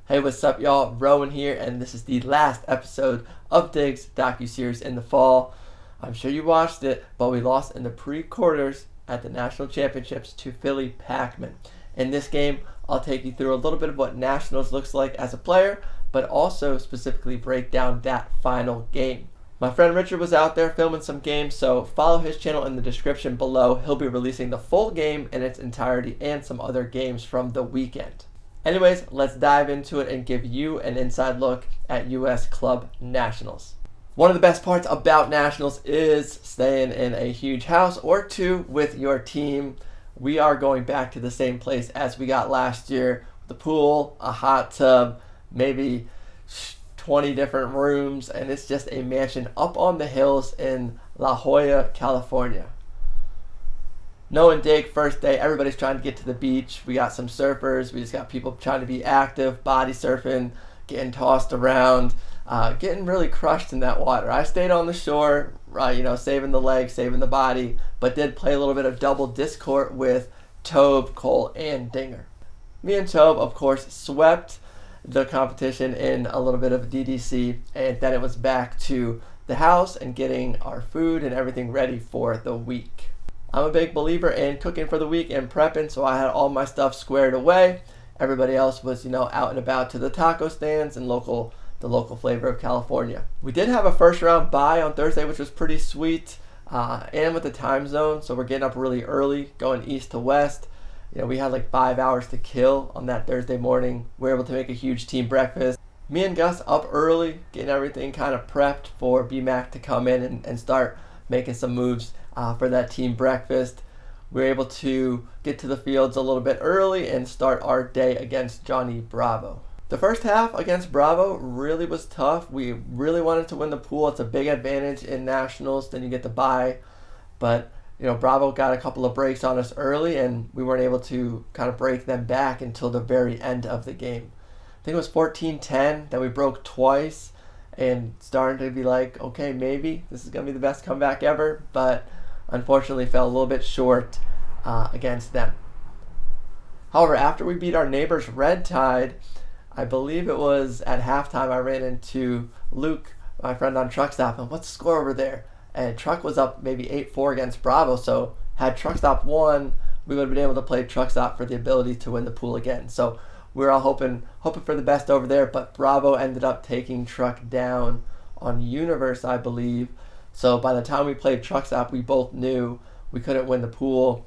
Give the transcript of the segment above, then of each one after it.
Hey, what's up, y'all? Rowan here, and this is the last episode of Diggs docuseries in the fall. I'm sure you watched it, but we lost in the pre-quarters at the national championships to Philly Pac-Man. In this game, I'll take you through a little bit of what Nationals looks like as a player, but also specifically break down that final game. My friend Richard was out there filming some games, so follow his channel in the description below. He'll be releasing the full game in its entirety and some other games from the weekend. Anyways, let's dive into it and give you an inside look at U.S. Club Nationals. One of the best parts about Nationals is staying in a huge house or two with your team. We are going back to the same place as we got last year. The pool, a hot tub, maybe 20 different rooms, and it's just a mansion up on the hills in La Jolla, California. No and dig, first day, everybody's trying to get to the beach. We got some surfers. We just got people trying to be active, body surfing, getting tossed around, getting really crushed in that water. I stayed on the shore, saving the legs, saving the body, but did play a little bit of double disc court with Tobe, Cole, and Dinger. Me and Tobe, of course, swept the competition in a little bit of DDC, and then it was back to the house and getting our food and everything ready for the week. I'm a big believer in cooking for the week and prepping, so I had all my stuff squared away. Everybody else was, out and about to the taco stands and the local flavor of California. We did have a first round bye on Thursday, which was pretty sweet, and with the time zone, so we're getting up really early, going east to west. We had like 5 hours to kill on that Thursday morning. We were able to make a huge team breakfast. Me and Gus up early, getting everything kind of prepped for B-Mac to come in and start making some moves for that team breakfast. We were able to get to the fields a little bit early and start our day against Johnny Bravo. The first half against Bravo really was tough. We really wanted to win the pool. It's a big advantage in Nationals. Then you get the bye. But Bravo got a couple of breaks on us early, and we weren't able to kind of break them back until the very end of the game. I think it was 14-10 that we broke twice and started to be like, okay, maybe this is going to be the best comeback ever, but unfortunately fell a little bit short against them. However, after we beat our neighbors Red Tide, I believe it was at halftime, I ran into Luke, my friend on Truck Stop, and what's the score over there? And Truck was up maybe 8-4 against Bravo, so had Truck Stop won, we would have been able to play Truck Stop for the ability to win the pool again. So we were all hoping for the best over there, but Bravo ended up taking Truck down on Universe, I believe. So by the time we played Truck Stop, we both knew we couldn't win the pool.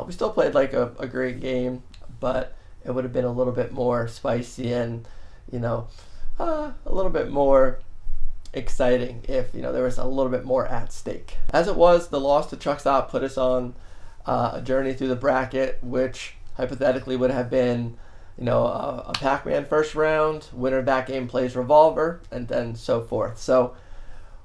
We still played like a great game, but it would have been a little bit more spicy and, a little bit more exciting if there was a little bit more at stake. As it was, the loss to Truck Stop put us on a journey through the bracket, which hypothetically would have been a Pac-Man first round, winner of that game plays Revolver, and then so forth. So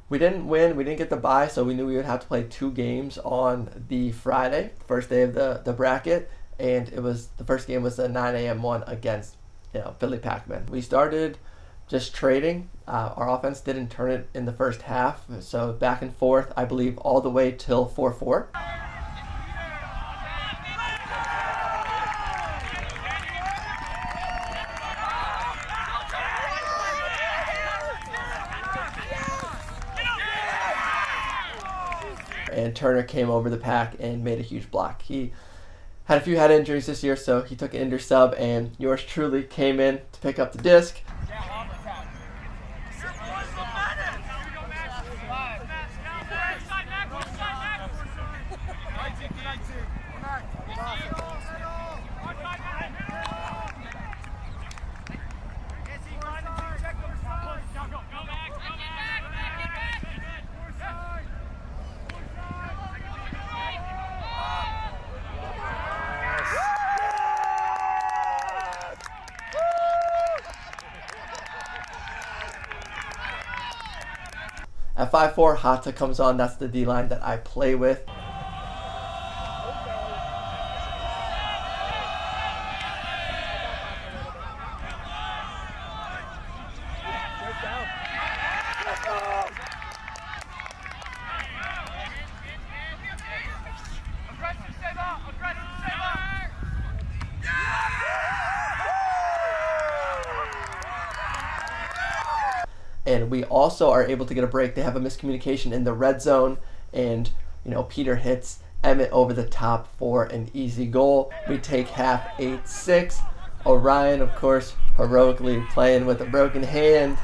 we didn't win, we didn't get the bye, so we knew we would have to play 2 games on the Friday, first day of the bracket, and the first game was the 9 a.m. one against Philly Pac-Man. We started just trading. Our offense didn't turn it in the first half, so back and forth, I believe, all the way till 4-4. And Turner came over the pack and made a huge block. He had a few head injuries this year, so he took an injury sub, and yours truly came in to pick up the disc. At 5-4, Hata comes on. That's the D-line that I play with. and we also are able to get a break. They have a miscommunication in the red zone, and Peter hits Emmett over the top for an easy goal. We take half 8-6. Orion, of course, heroically playing with a broken hand.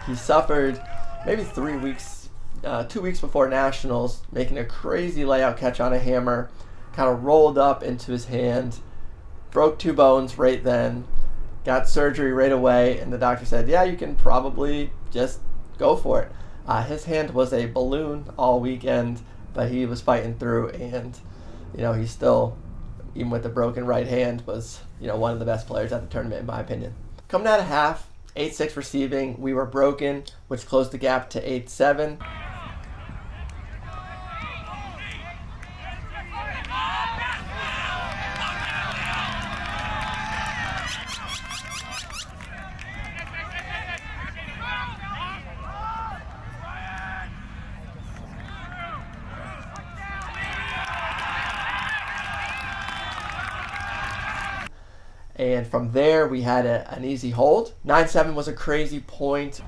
He suffered maybe 2 weeks before Nationals, making a crazy layout catch on a hammer, kind of rolled up into his hand, broke 2 bones right then, got surgery right away, and the doctor said, yeah, you can probably just go for it. His hand was a balloon all weekend, but he was fighting through, and he still, even with the broken right hand, was one of the best players at the tournament in my opinion. Coming out of half, 8-6 receiving, we were broken, which closed the gap to 8-7. And from there, we had an easy hold. 9-7 was a crazy point.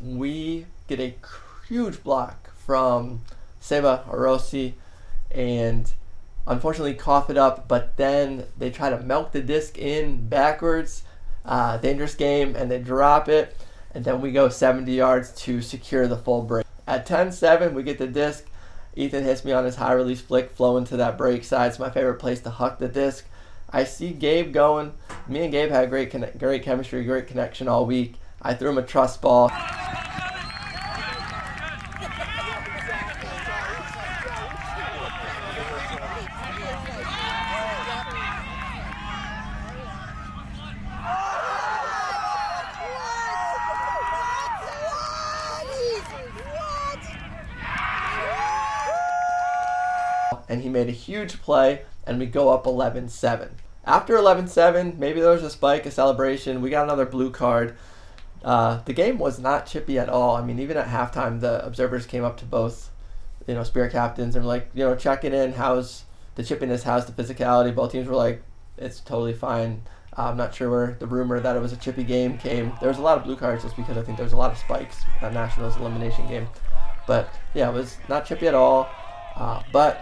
We get a huge block from Seba Orosi and unfortunately cough it up, but then they try to milk the disc in backwards. Dangerous game, and they drop it, and then we go 70 yards to secure the full break. At 10-7, we get the disc. Ethan hits me on his high release flick, flowing to that break side. It's my favorite place to huck the disc. I see Gabe going. Me and Gabe had great chemistry, great connection all week. I threw him a trust ball. And he made a huge play, and we go up 11-7. After 11-7, maybe there was a spike, a celebration. We got another blue card. The game was not chippy at all. I mean, even at halftime, the observers came up to both, Spirit captains and were like, checking in, how's the chippiness, how's the physicality. Both teams were like, it's totally fine. I'm not sure where the rumor that it was a chippy game came. There was a lot of blue cards just because I think there was a lot of spikes at Nationals elimination game. But yeah, it was not chippy at all. But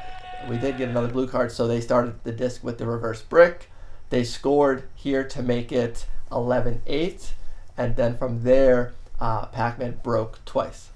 we did get another blue card, so they started the disc with the reverse brick. They scored here to make it 11-8, and then from there, Pacmen broke twice.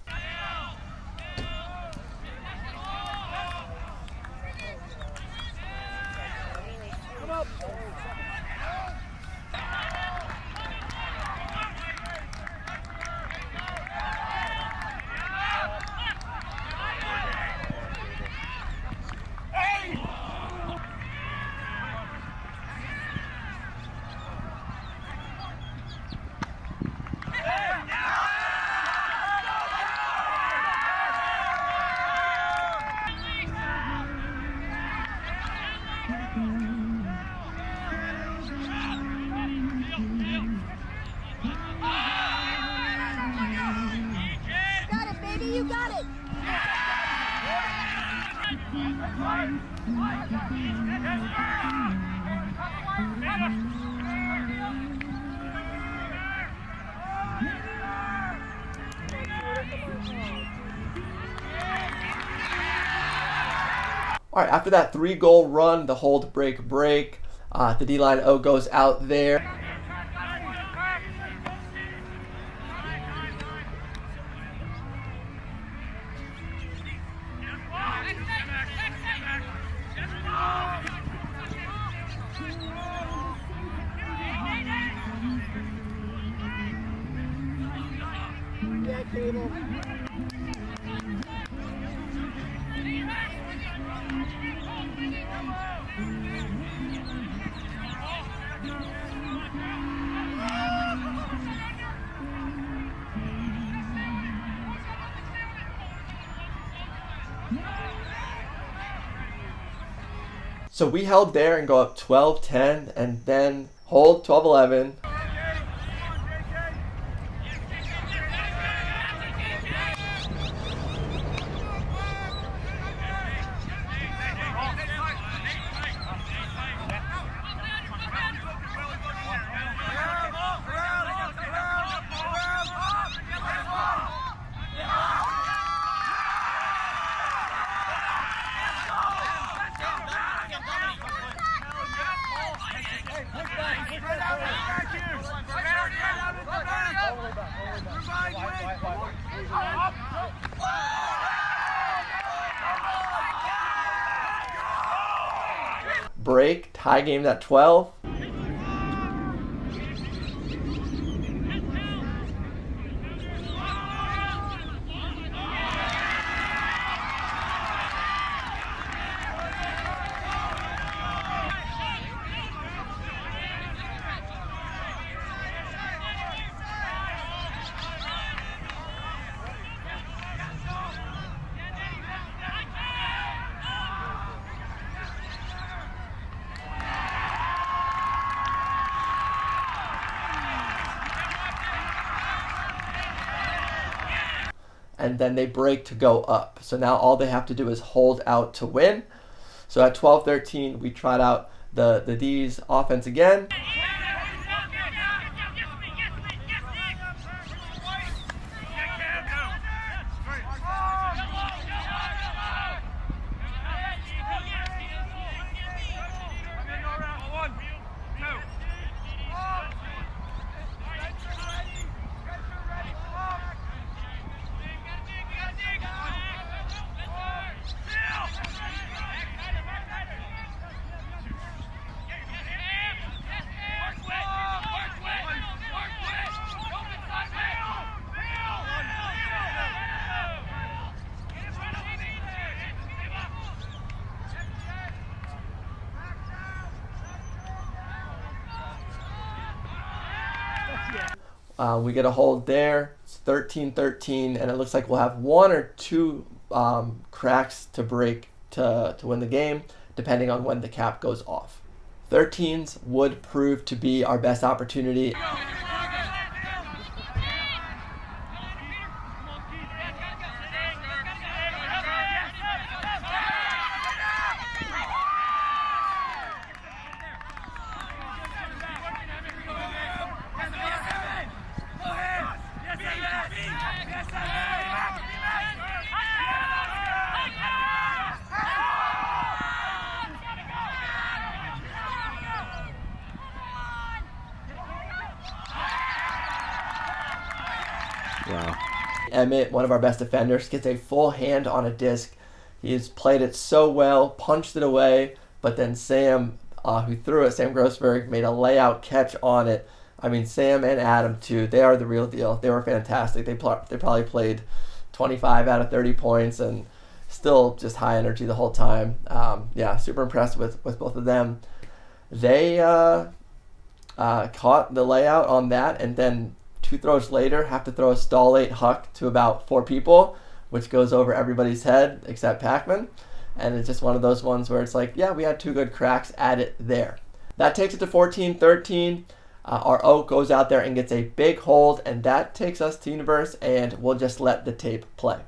You got it! All right, after that 3-goal run, the hold break, the D-line O goes out there. So we held there and go up 12-10 and then hold 12-11. Break, tie game at 12. And then they break to go up. So now all they have to do is hold out to win. So at 12-13, we tried out the D's offense again. We get a hold there. It's 13-13, and it looks like we'll have one or two cracks to break to win the game, depending on when the cap goes off. 13s would prove to be our best opportunity. Wow. Emmett, one of our best defenders, gets a full hand on a disc. He has played it so well, punched it away, but then Sam, who threw it, Sam Grossberg, made a layout catch on it. I mean, Sam and Adam, too, they are the real deal. They were fantastic. They probably played 25 out of 30 points and still just high energy the whole time. Yeah, super impressed with both of them. They caught the layout on that, and then 2 throws later have to throw a stall 8 huck to about 4 people, which goes over everybody's head except Pacmen. And it's just one of those ones where it's like, yeah, we had 2 good cracks at it there. That takes it to 14-13. Our Oak goes out there and gets a big hold, and that takes us to Universe, and we'll just let the tape play.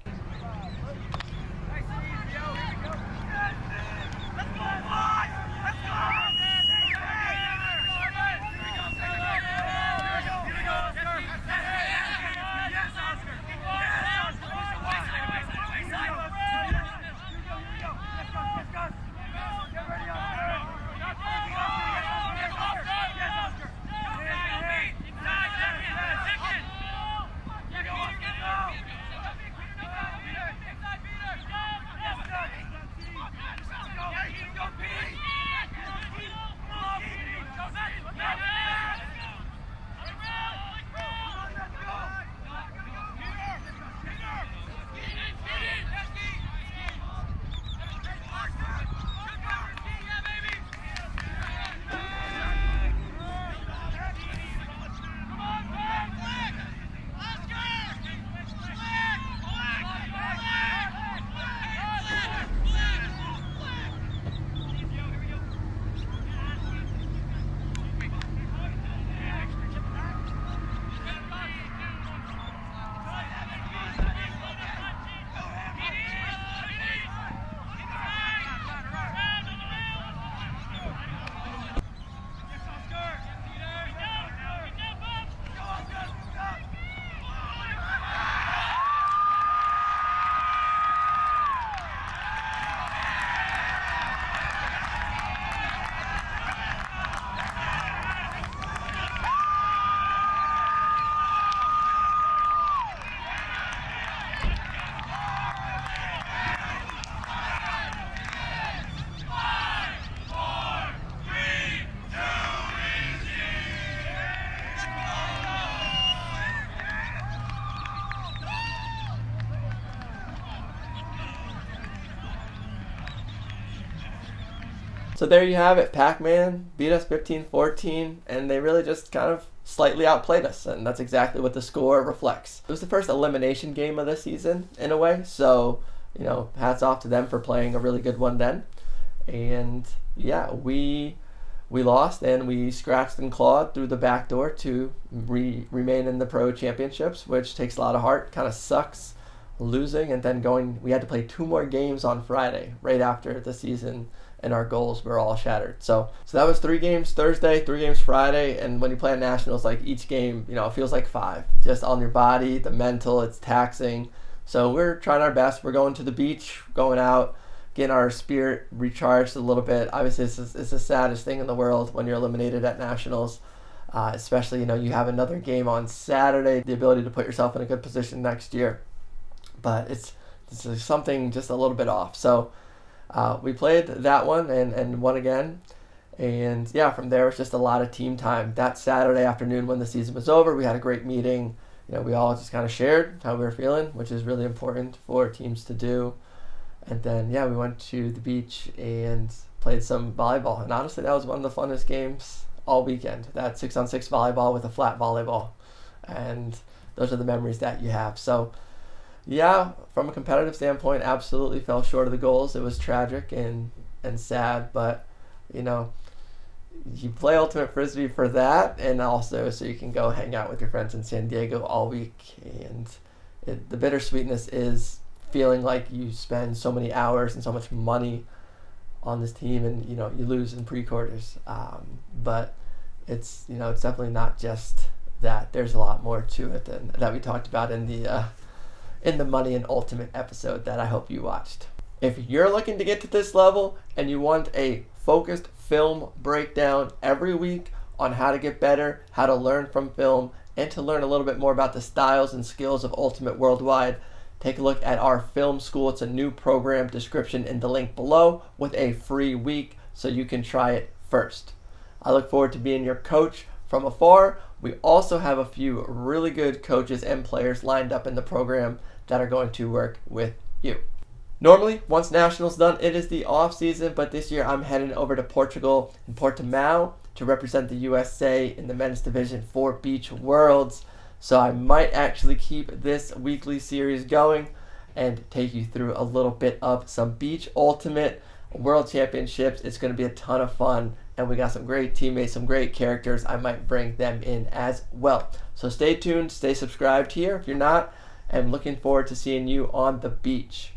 So there you have it. Pacmen beat us 15-14, and they really just kind of slightly outplayed us, and that's exactly what the score reflects. It was the first elimination game of the season, in a way, so, hats off to them for playing a really good one then. And, yeah, we lost, and we scratched and clawed through the back door to remain in the Pro Championships, which takes a lot of heart. Kind of sucks losing, and then we had to play 2 more games on Friday, right after the season, and our goals were all shattered. So that was 3 games Thursday, 3 games Friday, and when you play at Nationals, like each game, it feels like 5. Just on your body, the mental, it's taxing. So we're trying our best. We're going to the beach, going out, getting our spirit recharged a little bit. Obviously, it's the saddest thing in the world when you're eliminated at Nationals, especially, you have another game on Saturday, the ability to put yourself in a good position next year. But it's something just a little bit off. So we played that one and won again. And yeah, from there it was just a lot of team time. That Saturday afternoon when the season was over, we had a great meeting. We all just kind of shared how we were feeling, which is really important for teams to do. And then, we went to the beach and played some volleyball. And honestly, that was one of the funnest games all weekend. That 6-on-6 volleyball with a flat volleyball. And those are the memories that you have. So, yeah, from a competitive standpoint, absolutely fell short of the goals. It was tragic and sad, but, you play Ultimate Frisbee for that, and also so you can go hang out with your friends in San Diego all week. And the bittersweetness is feeling like you spend so many hours and so much money on this team, and you lose in pre-quarters. But it's it's definitely not just that. There's a lot more to it than that we talked about in the Money and Ultimate episode that I hope you watched. If you're looking to get to this level and you want a focused film breakdown every week on how to get better, how to learn from film, and to learn a little bit more about the styles and skills of Ultimate Worldwide, take a look at our film school. It's a new program, description in the link below, with a free week so you can try it first. I look forward to being your coach from afar. We also have a few really good coaches and players lined up in the program that are going to work with you. Normally, once Nationals done, it is the off season, but this year I'm heading over to Portugal and Portimao to represent the USA in the men's division for Beach Worlds. So I might actually keep this weekly series going and take you through a little bit of some Beach Ultimate World Championships. It's going to be a ton of fun, and we got some great teammates, some great characters. I might bring them in as well. So stay tuned, stay subscribed here if you're not, and looking forward to seeing you on the beach.